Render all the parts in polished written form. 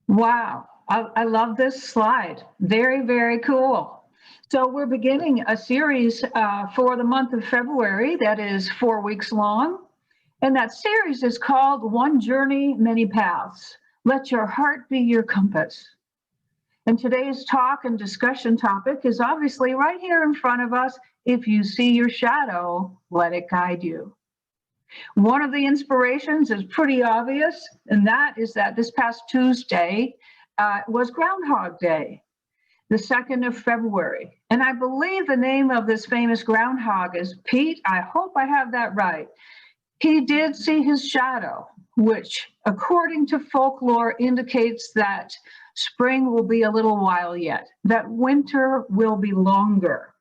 Wow, I love this slide. Very, very cool. So we're beginning a series for the month of February that is 4 weeks long. And that series is called One Journey, Many Paths. Let your heart be your compass. And today's talk and discussion topic is obviously right here in front of us. If you see your shadow, let it guide you. One of the inspirations is pretty obvious, and that is that this past Tuesday was Groundhog Day, the 2nd of February. And I believe the name of this famous groundhog is Pete. I hope I have that right. He did see his shadow, which, according to folklore, indicates that spring will be a little while yet, that winter will be longer.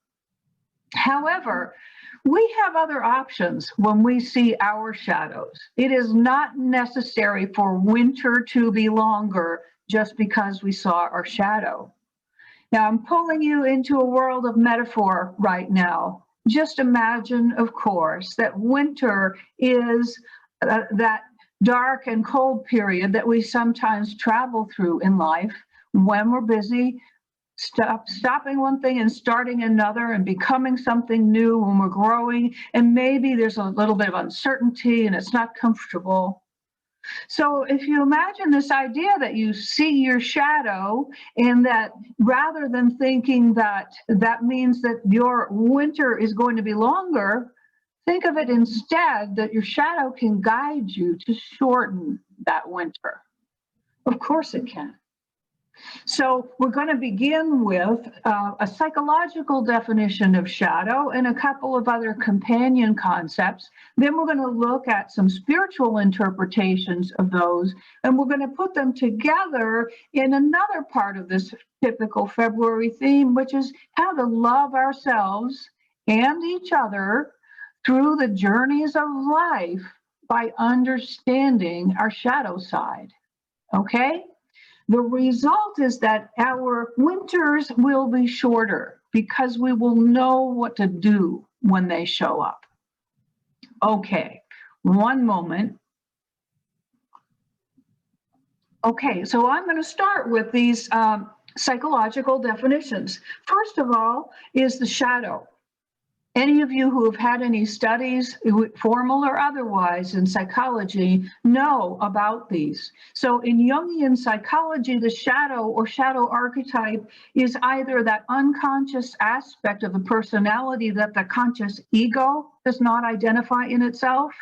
However, we have other options when we see our shadows. It is not necessary for winter to be longer just because we saw our shadow. Now, I'm pulling you into a world of metaphor right now. Just imagine, of course, that winter is that dark and cold period that we sometimes travel through in life when we're busy, stopping one thing and starting another and becoming something new when we're growing. And maybe there's a little bit of uncertainty and it's not comfortable. So if you imagine this idea that you see your shadow and that rather than thinking that that means that your winter is going to be longer, think of it instead that your shadow can guide you to shorten that winter. Of course it can. So we're going to begin with a psychological definition of shadow and a couple of other companion concepts. Then we're going to look at some spiritual interpretations of those, and we're going to put them together in another part of this typical February theme, which is how to love ourselves and each other through the journeys of life by understanding our shadow side. Okay? The result is that our winters will be shorter because we will know what to do when they show up. Okay, one moment. Okay, so I'm going to start with these psychological definitions. First of all is the shadow. Any of you who have had any studies, formal or otherwise, in psychology know about these. So in Jungian psychology, the shadow or shadow archetype is either that unconscious aspect of the personality that the conscious ego does not identify in itself,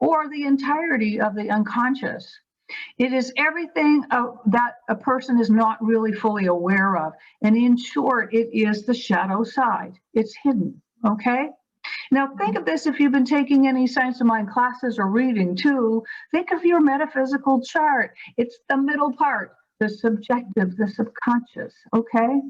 or the entirety of the unconscious. It is everything that a person is not really fully aware of. And in short, it is the shadow side. It's hidden. Okay, now think of this if you've been taking any science of mind classes or reading too. Think of your metaphysical chart. It's the middle part, the subjective, the subconscious. Okay,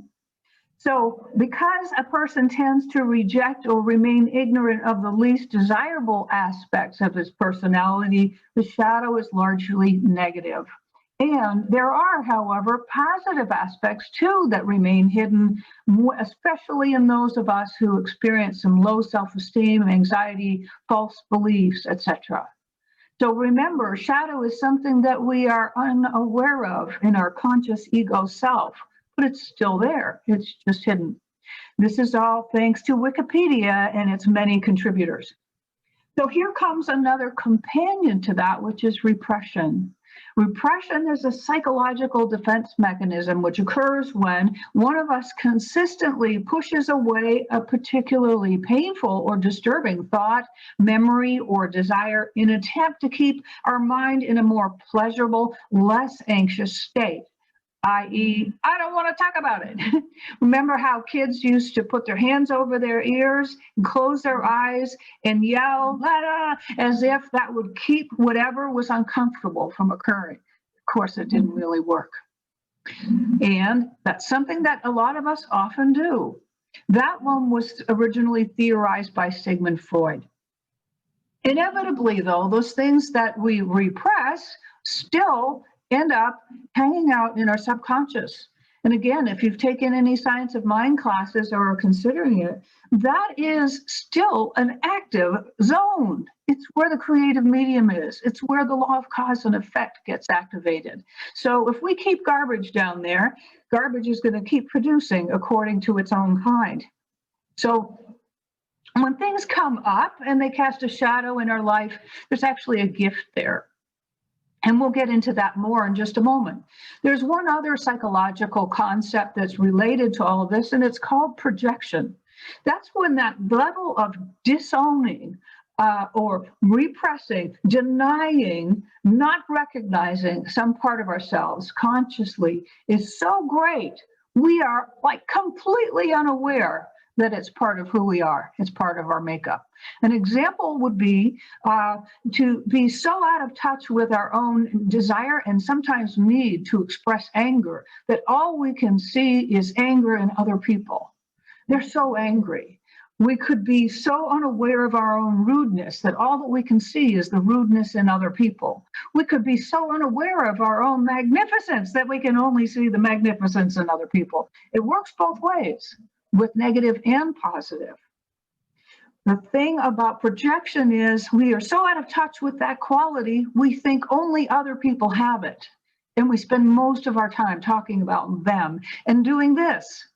so because a person tends to reject or remain ignorant of the least desirable aspects of his personality, the shadow is largely negative. And there are, however, positive aspects too that remain hidden, especially in those of us who experience some low self-esteem, anxiety, false beliefs, etc. So remember, shadow is something that we are unaware of in our conscious ego self, but it's still there. It's just hidden. This is all thanks to Wikipedia and its many contributors. So here comes another companion to that, which is repression. Repression is a psychological defense mechanism which occurs when one of us consistently pushes away a particularly painful or disturbing thought, memory, or desire in an attempt to keep our mind in a more pleasurable, less anxious state. I.e., I don't want to talk about it. Remember how kids used to put their hands over their ears and close their eyes and yell, la, la, as if that would keep whatever was uncomfortable from occurring. Of course, it didn't really work. And that's something that a lot of us often do. That one was originally theorized by Sigmund Freud. Inevitably, though, those things that we repress still end up hanging out in our subconscious. And again, if you've taken any science of mind classes or are considering it, that is still an active zone. It's where the creative medium is. It's where the law of cause and effect gets activated. So if we keep garbage down there, garbage is going to keep producing according to its own kind. So when things come up and they cast a shadow in our life, there's actually a gift there. And we'll get into that more in just a moment. There's one other psychological concept that's related to all of this, and it's called projection. That's when that level of disowning or repressing, denying, not recognizing some part of ourselves consciously is so great, we are like completely unaware that it's part of who we are. It's part of our makeup. An example would be to be so out of touch with our own desire and sometimes need to express anger that all we can see is anger in other people. They're so angry. We could be so unaware of our own rudeness that all that we can see is the rudeness in other people. We could be so unaware of our own magnificence that we can only see the magnificence in other people. It works both ways, with negative and positive. The thing about projection is we are so out of touch with that quality, we think only other people have it. And we spend most of our time talking about them and doing this.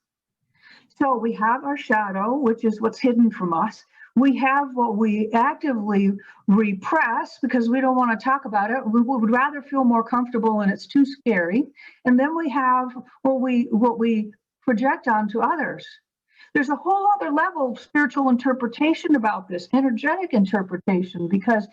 So we have our shadow, which is what's hidden from us. We have what we actively repress because we don't want to talk about it. We would rather feel more comfortable and it's too scary. And then we have what we project onto others. There's a whole other level of spiritual interpretation about this, energetic interpretation, because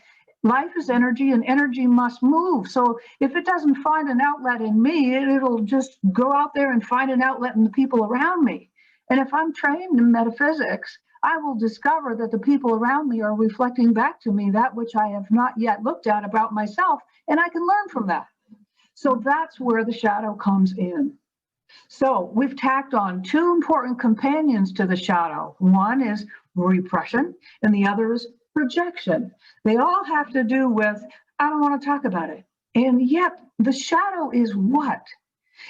life is energy and energy must move. So if it doesn't find an outlet in me, it'll just go out there and find an outlet in the people around me. And if I'm trained in metaphysics, I will discover that the people around me are reflecting back to me that which I have not yet looked at about myself, and I can learn from that. So that's where the shadow comes in. So we've tacked on two important companions to the shadow. One is repression, and the other is projection. They all have to do with, I don't want to talk about it. And yet the shadow is what?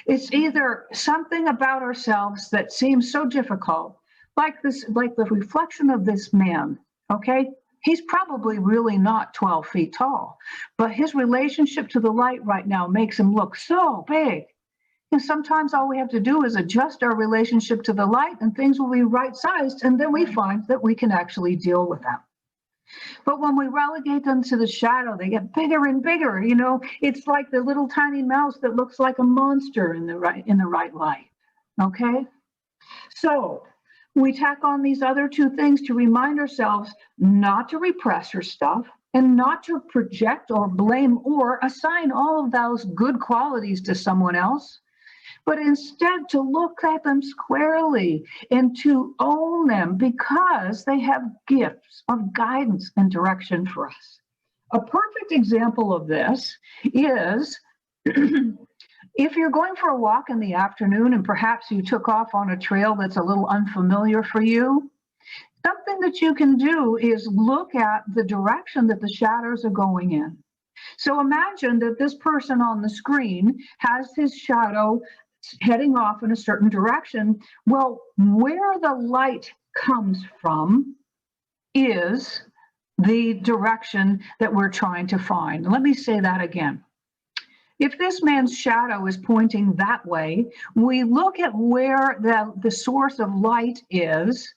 It's either something about ourselves that seems so difficult, like the reflection of this man, okay? He's probably really not 12 feet tall, but his relationship to the light right now makes him look so big. And sometimes all we have to do is adjust our relationship to the light and things will be right-sized, and then we find that we can actually deal with them. But when we relegate them to the shadow, they get bigger and bigger. You know, it's like the little tiny mouse that looks like a monster in the right light. Okay? So we tack on these other two things to remind ourselves not to repress our stuff and not to project or blame or assign all of those good qualities to someone else, but instead to look at them squarely and to own them because they have gifts of guidance and direction for us. A perfect example of this is if you're going for a walk in the afternoon and perhaps you took off on a trail that's a little unfamiliar for you, something that you can do is look at the direction that the shadows are going in. So imagine that this person on the screen has his shadow heading off in a certain direction. Well, where the light comes from is the direction that we're trying to find. Let me say that again. If this man's shadow is pointing that way, we look at where the source of light is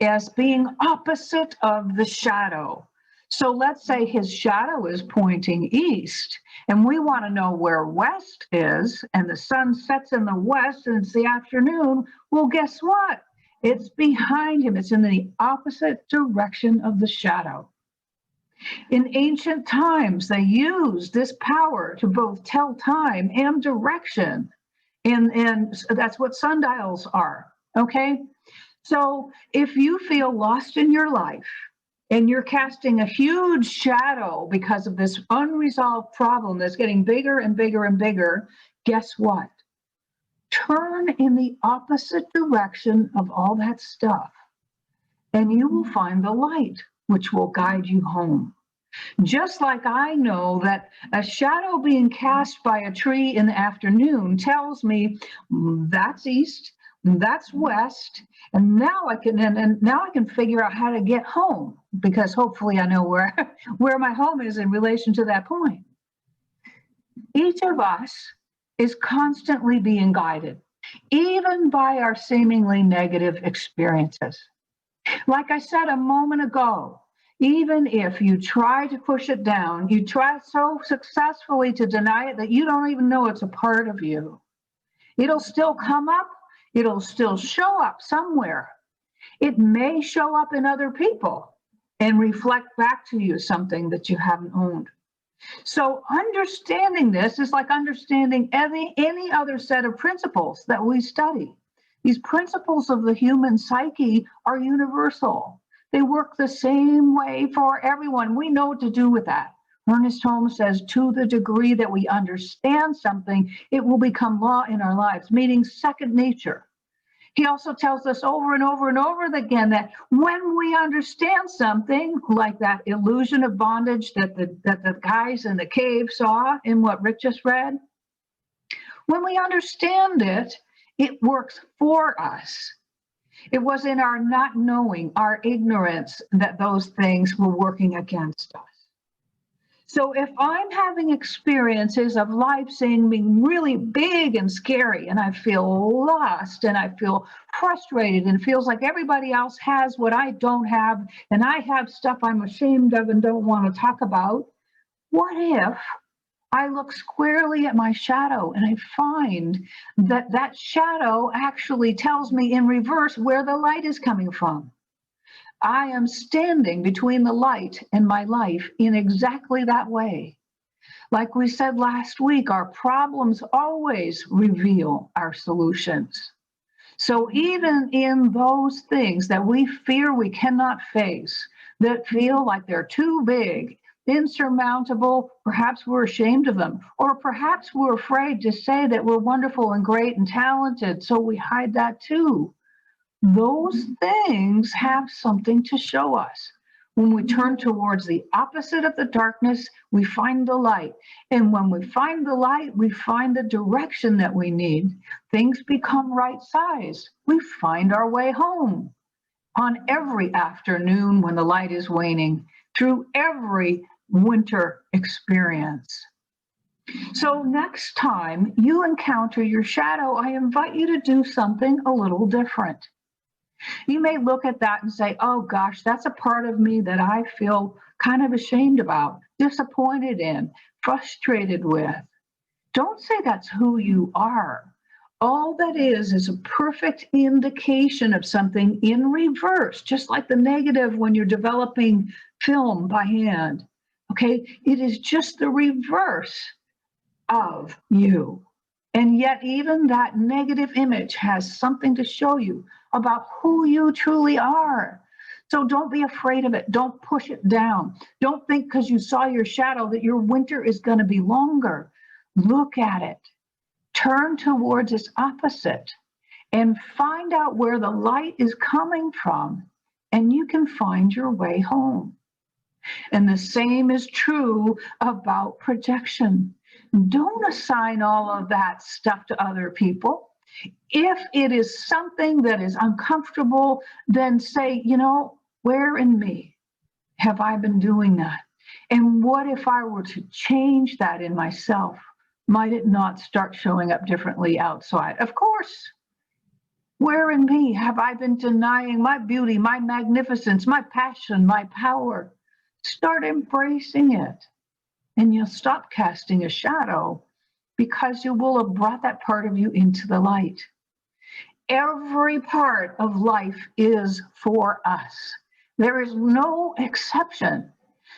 as being opposite of the shadow. So let's say his shadow is pointing east, and we want to know where west is, and the sun sets in the west and it's the afternoon. Well, guess what? It's behind him. It's in the opposite direction of the shadow. In ancient times, they used this power to both tell time and direction, and that's what sundials are, okay? So if you feel lost in your life, and you're casting a huge shadow because of this unresolved problem that's getting bigger and bigger and bigger, guess what? Turn in the opposite direction of all that stuff, and you will find the light, which will guide you home. Just like I know that a shadow being cast by a tree in the afternoon tells me that's east, that's west, and now and now I can figure out how to get home because hopefully I know where where my home is in relation to that point. Each of us is constantly being guided, even by our seemingly negative experiences. Like I said a moment ago, even if you try to push it down, you try so successfully to deny it that you don't even know it's a part of you. It'll still come up, it'll still show up somewhere. It may show up in other people and reflect back to you something that you haven't owned. So understanding this is like understanding any other set of principles that we study. These principles of the human psyche are universal. They work the same way for everyone. We know what to do with that. Ernest Holmes says, to the degree that we understand something, it will become law in our lives, meaning second nature. He also tells us over and over and over again that when we understand something, like that illusion of bondage that the guys in the cave saw in what Rick just read, when we understand it, it works for us. It was in our not knowing, our ignorance, that those things were working against us. So if I'm having experiences of life being really big and scary, and I feel lost and I feel frustrated and it feels like everybody else has what I don't have, and I have stuff I'm ashamed of and don't want to talk about, what if I look squarely at my shadow and I find that that shadow actually tells me in reverse where the light is coming from? I am standing between the light and my life in exactly that way. Like we said last week, our problems always reveal our solutions. So even in those things that we fear we cannot face, that feel like they're too big, insurmountable, perhaps we're ashamed of them, or perhaps we're afraid to say that we're wonderful and great and talented, so we hide that too. Those things have something to show us. When we turn towards the opposite of the darkness, we find the light. And when we find the light, we find the direction that we need. Things become right size. We find our way home. On every afternoon when the light is waning, through every winter experience. So next time you encounter your shadow, I invite you to do something a little different. You may look at that and say, oh gosh, that's a part of me that I feel kind of ashamed about, disappointed in, frustrated with. Don't say that's who you are. All that is a perfect indication of something in reverse, just like the negative when you're developing film by hand. Okay, it is just the reverse of you. And yet, even that negative image has something to show you about who you truly are. So don't be afraid of it. Don't push it down. Don't think because you saw your shadow that your winter is going to be longer. Look at it. Turn towards its opposite and find out where the light is coming from, and you can find your way home. And the same is true about projection. Don't assign all of that stuff to other people. If it is something that is uncomfortable, then say, you know, where in me have I been doing that? And what if I were to change that in myself? Might it not start showing up differently outside? Of course. Where in me have I been denying my beauty, my magnificence, my passion, my power? Start embracing it, and you'll stop casting a shadow because you will have brought that part of you into the light. Every part of life is for us. There is no exception.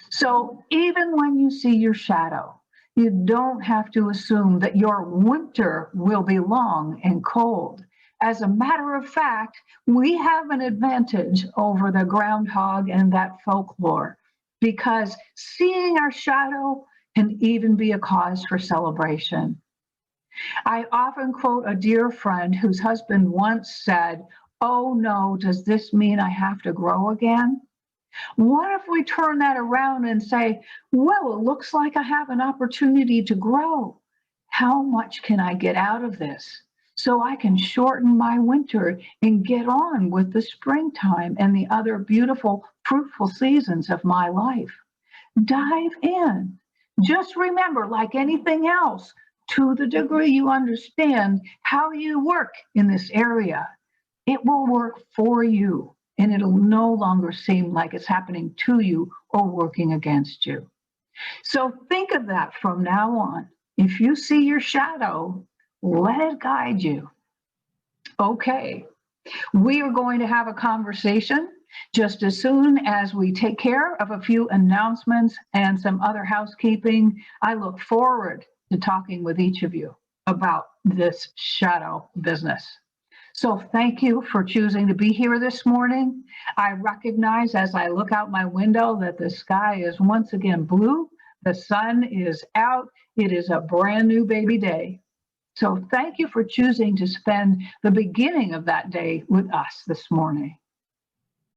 So even when you see your shadow, you don't have to assume that your winter will be long and cold. As a matter of fact, we have an advantage over the groundhog and that folklore, because seeing our shadow can even be a cause for celebration. I often quote a dear friend whose husband once said, "Oh no, does this mean I have to grow again?" What if we turn that around and say, well, it looks like I have an opportunity to grow. How much can I get out of this so I can shorten my winter and get on with the springtime and the other beautiful, fruitful seasons of my life? Dive in. Just remember, like anything else, to the degree you understand how you work in this area, it will work for you and it'll no longer seem like it's happening to you or working against you. So think of that from now on. If you see your shadow, let it guide you. Okay, we are going to have a conversation just as soon as we take care of a few announcements and some other housekeeping. I look forward to talking with each of you about this shadow business. So thank you for choosing to be here this morning. I recognize as I look out my window that the sky is once again blue. The sun is out. It is a brand new baby day. So thank you for choosing to spend the beginning of that day with us this morning.